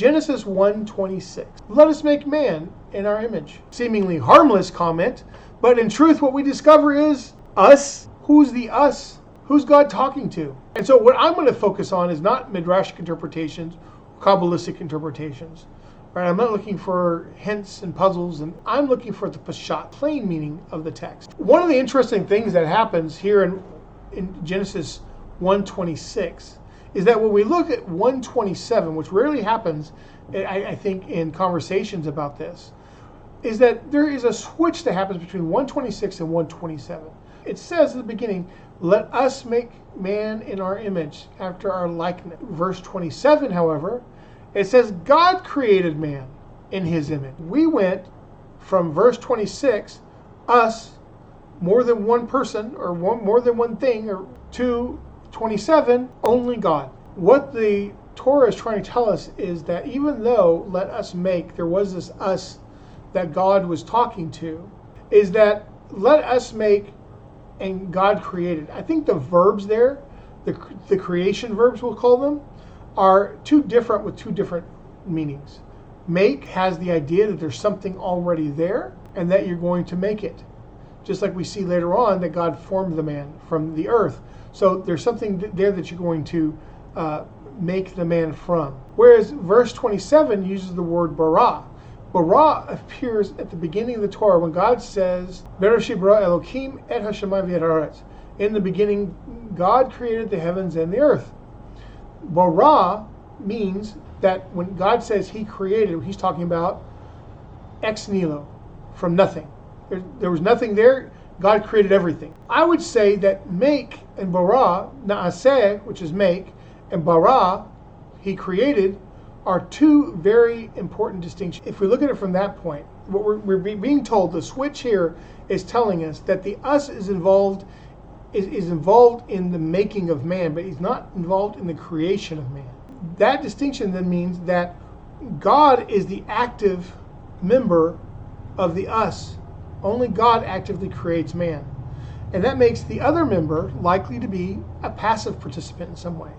Genesis 1:26. Let us make man in our image. Seemingly harmless comment, but in truth what we discover is us. Who's the us? Who's God talking to? And so what I'm going to focus on is not midrashic interpretations, Kabbalistic interpretations. Right? I'm not looking for hints and puzzles, and I'm looking for the pashat, plain meaning of the text. One of the interesting things that happens here in Genesis 1:26 is that when we look at 1:27, which rarely happens, I think, in conversations about this, is that there is a switch that happens between 1:26 and 1:27. It says at the beginning, let us make man in our image, after our likeness. Verse 27, however, it says God created man in his image. We went from verse 26, us, more than one person, or more than one thing, or to 27, only God. What the Torah is trying to tell us is that even though let us make, there was this us that God was talking to, is that let us make and God created. I think the verbs there, the creation verbs we'll call them, are two different with two different meanings. Make has the idea that there's something already there and that you're going to make it. Just like we see later on that God formed the man from the earth. So there's something there that you're going to make the man from. Whereas verse 27 uses the word bara. Bara appears at the beginning of the Torah when God says, Bereshit bara Elokim et hashamayim v'et haaretz. In the beginning, God created the heavens and the earth. Bara means that when God says he created, he's talking about ex nihilo, from nothing. There was nothing there. God created everything. I would say that make and bara, na'aseh, which is make, and bara, he created, are two very important distinctions. If we look at it from that point, what we're being told, the switch here is telling us that the us is involved in the making of man, but he's not involved in the creation of man. That distinction then means that God is the active member of the us. Only God actively creates man. And that makes the other member likely to be a passive participant in some way.